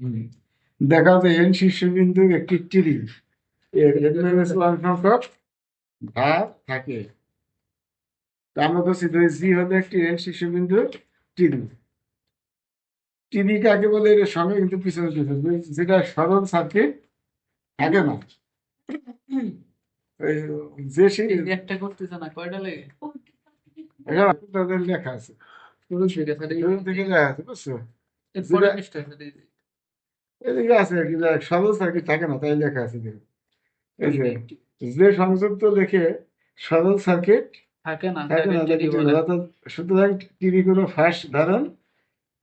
হুম। দেখাও যে এন শীর্ষবিন্দু একটি টিরি এর ওয়ান সংখ্যক ধার থাকে। তা আমরা বলছি যে জি হলো একটি এন শীর্ষবিন্দু টিরি। টিরি কাকে বলে এর সঙ্গে কিন্তু পিছনে দিতে যেটা সরল সার্কিট থাকে না। এই যে সেই একটা করতেছে না কয়টা লেগে এখানে তাদের লেখা আছে, শুরু থেকে শুরু থেকে লেখা আছে, বুঝছো? এরপরে যেটা পৃষ্ঠা এদিকে আছে আর কি, সরল সার্কিট থাকে না তাই লেখা আছে দেখো। এই যে যে সংযুক্ত লেখে সরল সার্কিট থাকে না থাকে তাকে না তাকে টিডি টিরি বলে। বলে। অর্থাৎ সুতরাং টিরি কোনো ফাঁস ধারণ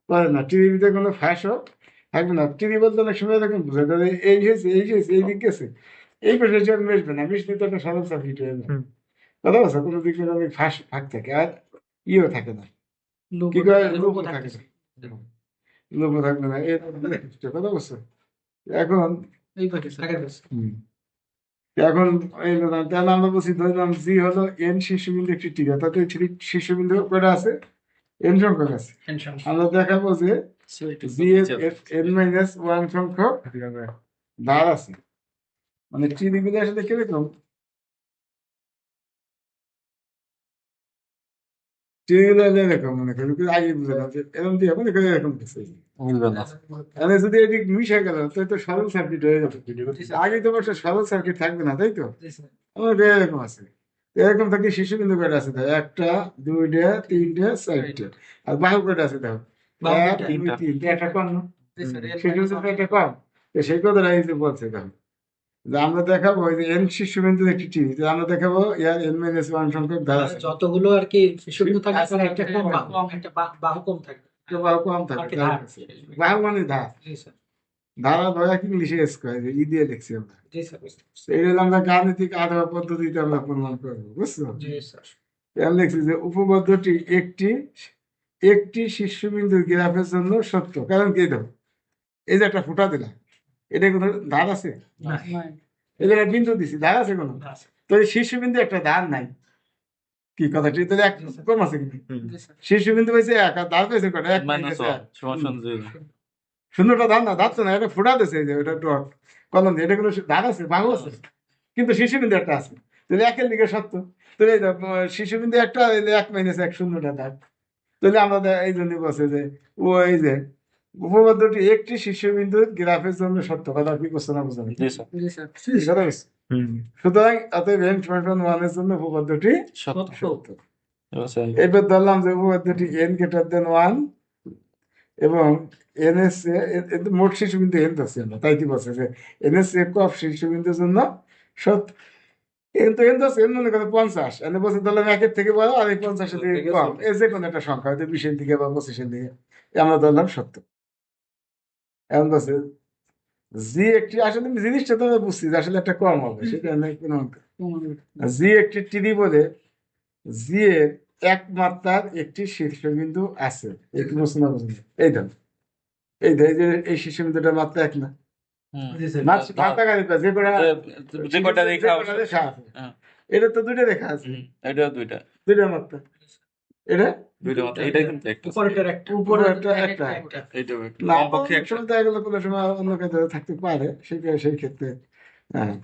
করে না, টিভির ভিতরে কোনো ফাঁসও থাকবে না। টিভি বলতে অনেক সময় এরকম বোঝা যাবে, এই হয়েছে এই হয়েছে এই দিক গেছে, এই পাশে জল মিশবে না, মিশলে তো একটা সরল সার্কিট হয়ে যাবে। কথা বলছো, কোনো দিকে অনেক ফাঁক থাকে আর ইয়েও থাকে না, কি করে লোকও থাকে না, লোকও থাকবে না, এর কথা বলছো। এখন এই পাশে থাকে হুম, এখন এই তাহলে আমরা বলছি ধরলাম জি হলো এন শীর্ষবিন্দু একটি টিকা, তাতে শীর্ষবিন্দু কয়টা আছে? এন সংখ্যক আছে। টেনশন আমরা দেখাবো যে জি এর এন মাইনাস ওয়ান সংখ্যক ধার আছে। মানে টিভি গুলো আসলে কিরকম, টিভি গুলো এরকম মনে করি আগে বুঝলাম যে এরকম দিয়ে মনে করি এরকম কিছু মিলবে না। মানে যদি এটি মিশে গেল তাই তো সরল সার্কিট হয়ে যাবে। আগে তো অবশ্য সরল সার্কিট থাকবে না, তাই তো? আমার এরকম আছে, এরকম থাকলে শিশু কিন্তু কয়টা আছে তাই? একটা, দুইটা, তিনটা, চারটা। আর বাহু কয়টা আছে দেখো? এক, দুই, তিনটা, একটা কম না? শিশু কিন্তু একটা কম। তো সেই কথাটা এই যে বলছে দেখো, যে আমরা দেখাবো ওই যে এন শীর্ষবিন্দু একটি টিভি, আমরা দেখাবো ইয়ার এন মাইনাস ওয়ান সংখ্যক ধারা আছে। যতগুলো আর কি শিশুগুলো থাকে আচ্ছা, তার একটা একটা কম কম একটা বাহু কম থাকে তো বাহু কম আর থাকে কি ধার ধার। আছে। বাহু মানে ধার, জি স্যার ধারা ধরা কি ইংলিশে স্কোয়ার ই দিয়ে দেখছি আমরা। জি স্যার তো এই হলো আমরা গাণিতিক আধা পদ্ধতিতে আমরা প্রমাণ করবো, বুঝছো? জি স্যার আমি লিখছি যে উপপাদ্যটি একটি একটি শীর্ষবিন্দুর গ্রাফের জন্য সত্য। কারণ কি দেখো, এই যে একটা ফুটা দিলাম, এটা কোনো ধার আছে? এই যে একটা বিন্দু দিছি, ধার আছে কোনো? তো এই শীর্ষবিন্দু একটা ধার নাই, কি কথা ঠিক? তাহলে এক কম আছে কিন্তু শীর্ষবিন্দু পেয়েছে এক, আর ধার পেয়েছে কটা? এক মাইনাস পেয়েছে ওয়ান এক। সমান জিরো। শূন্যটা ধার না, ধার তো না, এটা ফুটা দিছে, এই যে ওটা ডট কলম দিয়ে, এটা কোনো ধার আছে? বাহু আছে, কিন্তু শিশুবিন্দু একটা আছে। তাহলে একের দিকে সত্য। তাহলে এই দেখো, শিশুবিন্দু একটা, এই যে এক মাইনাস এক, শূন্যটা ধার। তাহলে আমরা এই জন্য বলছে যে ও এই যে উপপাদ্যটি একটি শীর্ষবিন্দুর গ্রাফের জন্য সত্য। কথা কি করছে না বুঝলাম? জি স্যার। জি স্যার কথা বলছে। সুতরাং অতএব এন সমান ওয়ানের জন্য উপপাদ্যটি সত্য। সত্য। এবার স্যার, এবার ধরলাম যে উপপাদ্যটি এন গ্রেটার দেন ওয়ান এবং এন এস মোট শীর্ষবিন্দু এন ধরছি আমরা, তাই কি বলছে যে এন এস এক অফ শীর্ষবিন্দুর জন্য সত্য। এন তো এন ধরছে, এন মনে করে 50, এনে বলছে ধরলাম একের থেকে বড় আর এই 50-এর থেকে কম, এ যে কোনো একটা সংখ্যা, হয়তো 20-এর দিকে বা 25-এর দিকে, আমরা ধরলাম সত্য। এখন বলছে জি একটি, আসলে জিনিসটা তো আমি বুঝছি যে আসলে একটা কম হবে, সেটা নেই কোনো জি একটি টিরি বলে জি এর এক মাত্রার একটি শীর্ষবিন্দু আছে। এই কি বলছে না বুঝলি? এই ধর, এই যে এই শীর্ষবিন্দুটার মাত্রা এক না, মাত্রাকারী যে কটা যে কটা যে রেখা কটা রেখা আছে, হ্যাঁ, এটা তো দুইটা রেখা আছে, এটা দুইটা দুইটা মাত্রা। এটা দুইটা মাত্র, এটা কিন্তু একটা। উপরেরটার একটা উপরে একটা একটা এইটাও একটা, না, কমপক্ষে অনেক একটা। সময় দেখা গেলো কোনো সময় অন্য ক্ষেত্রে থাকতে পারে, সেই ক্ষেত্রে হ্যাঁ।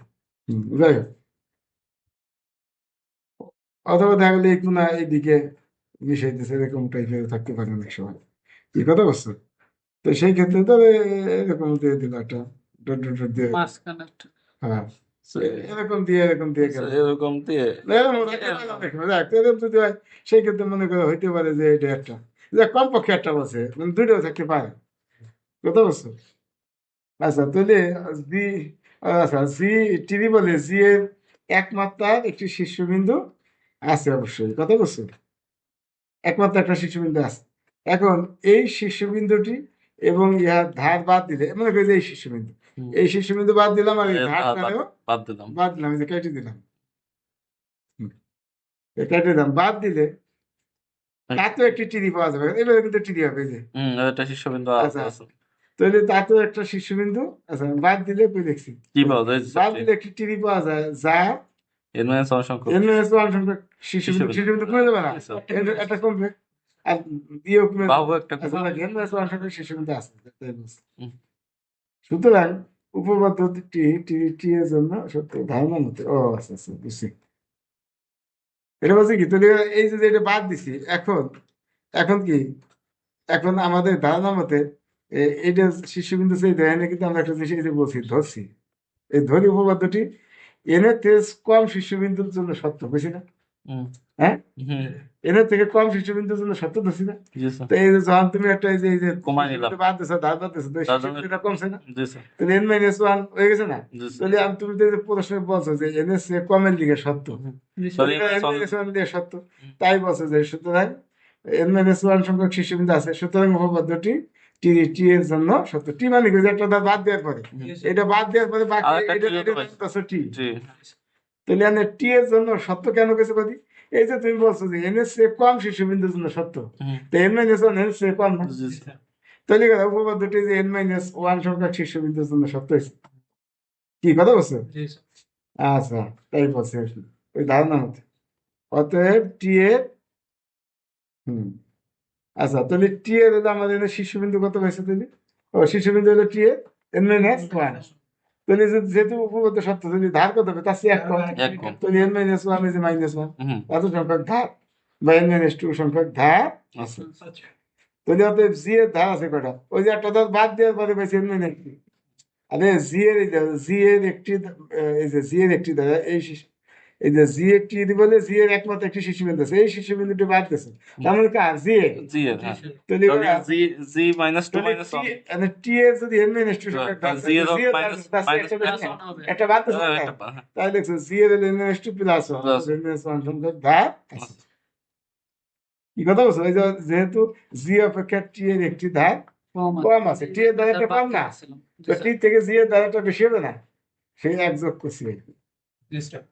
যাই হোক, অথবা দেখা গেলো এই কোনা এইদিকে মিশাইতেছে, এরকম টাইপের থাকতে পারে অনেক সময়, কি কথা বলছো? তো সেই ক্ষেত্রে তবে এরকম দিয়ে দিল একটা ডট ডট ডট দিয়ে, মাঝখানে একটা হ্যাঁ, এরকম দিয়ে গেল, এরকম দিয়ে এরকম রাখতে পারলাম দেখো, দেখ, এরকম যদি হয় সেই ক্ষেত্রে মনে করো হইতে পারে যে এটা একটা, যে কমপক্ষে একটা বলছে, মানে দুইটাও থাকতে পারে, কথা বলছো? আচ্ছা তাহলে জি, আচ্ছা জি টিভি বলে জি এর একমাত্রার একটি শীর্ষবিন্দু আছে, অবশ্যই কথা বলছো, একমাত্র একটা শীর্ষবিন্দু আছে। এখন এই শীর্ষবিন্দুটি এবং ইহার ধার বাদ দিলে, মনে করি যে এই শীর্ষবিন্দু, এই শীর্ষবিন্দু বাদ দিলাম আর এই ধারটাও বাদ দিলাম। বাদ দিলাম, এই যে কেটে দিলাম, এই কেটে দিলাম, বাদ দিলে তাতেও একটি টিরি পাওয়া যাবে, এভাবে কিন্তু টিরি হবে, এই যে একটা শীর্ষবিন্দু আচ্ছা, আছে। তাহলে তাতেও একটা শীর্ষবিন্দু, আচ্ছা বাদ দিলে কই দেখছি, কি পাওয়া যায়? বাদ দিলে একটি টিরি পাওয়া যায়, যা এন মাইনাস ওয়ান সংখ্যক এন মাইনাস ওয়ান সংখ্যক শীর্ষবিন্দু কমে যাবে না, একটা কমবে আর দিয়েও কমে যাবে। বাহু একটা আচ্ছা, এন মাইনাস ওয়ান সংখ্যক শীর্ষবিন্দু আছে, তাই বলছি। সুতরাং উপপাদ্যটি টি এর জন্য সত্য ধারণা মতে ও আচ্ছা আচ্ছা বুঝছি। এটা বলছি কি তাহলে এই যে এটা বাদ দিছি এখন এখন কি এখন আমাদের ধারণা মতে এইটা শীর্ষবিন্দু সেই দেয় না, কিন্তু আমরা একটা জিনিস এই যে বলছি ধরছি, এই ধরি উপপাদ্যটি এনের থেকে কম শীর্ষবিন্দুর জন্য সত্য, বুঝছি না? হুম হ্যাঁ, হুম এনের থেকে কম শীর্ষবিন্দুর জন্য সত্য ধরছি না? জি স্যার তো এই যে যখন তুমি একটা এই যে কমাই নিলাম শীর্ষবিন্দু বাদ দিছো ধার বাদ দিছো, তো এই তার জন্য শীর্ষবিন্দুটা কমছে না? জি স্যার তাহলে n মাইনাস ওয়ান হয়ে গেছে না? জি স্যার তাহলে তুমি তো এই যে প্রশ্নে বলছো যে n এর চেয়ে কমের দিকে সত্য, তাহলে তাহলে n সল মাইনাস ওয়ান দিয়ে সত্য, তাই বলছো যে সুতরাং n মাইনাস ওয়ান সংখ্যক শীর্ষবিন্দু আছে, সুতরাং উপপাদ্যটি টি এর জন্য সত্য। টি মানে কি যে একটা ধার বাদ দেওয়ার পরে, এটা বাদ দেওয়ার পরে বাকি আরেকটা এটা টি এটা পাইছি বলছো টি, জি তাহলে এখানে টি এর জন্য সত্য কেন গেছে কদি? এই যে তুমি বলছো যে n এর চেয়ে কম শীর্ষবিন্দুর জন্য সত্য, হুম তো n মাইনাস ওয়ান এর চেয়ে কম না, জি স্যার তাহলে কথা উপপাদ্যটি যে n মাইনাস ওয়ান সংখ্যক শীর্ষবিন্দুর জন্য সত্য হয়েছে। কি কথা বলছো? জি স্যার আচ্ছা, তাই বলছে আর কি, ওই ধারণা মতে। অতএব টি এর হুম আচ্ছা, তাহলে টি এর হলো আমাদের এখানে শীর্ষবিন্দু কত হয়েছে তাহলে? ও শীর্ষবিন্দু হলো টি এর n মাইনাস ওয়ান, তাহলে যেহেতু উপপাদ্য সত্য, তাহলে ধার কত হবে? তার চেয়ে এক কম, এক কম তাহলে n মাইনাস ওয়ান এই যে মাইনাস ওয়ান, হুম এত সংখ্যক ধার বা n মাইনাস টু সংখ্যক ধার আছে। আচ্ছা তাহলে অতএব জি এর ধার আছে কটা? ওই যে একটা ধার বাদ দেওয়ার পরে পাইছি n মাইনাস টু। আরে জি এর জি এর একটি এই যে জি এর একটি ধারা এই যে জি একটি যদি বলে জি এর একমাত্র একটি শীর্ষবিন্দু আছে, এই শীর্ষবিন্দুটি বাদ দিয়েছে, তার মানে কার জি এর, জি এর হ্যাঁ তাহলে তাহলে জি জি মাইনাস টু তাহলে মাইনাস টি ওয়ান মানে টি এর যদি n মাইনাস টু সংখ্যক ধার জি এর থাকে, জি এর মাইনাস ধার আছে মাইনাস একটা বেশি প্লাস না? ওয়ান হবে একটা বাদ দিয়েছে না? একটা হ্যাঁ তাই দেখছো জি এর n minus two plus one, plus n minus one সংখ্যক ধার আছে। কি কথা বলছো? এই যে যেহেতু জি অপেক্ষা টি এর একটি ধার কম আছে, টি এর ধারাটা কম না, তো টি থেকে জি এর ধারাটা বেশি হবে না, সেই এক যোগ করছি। জি স্যার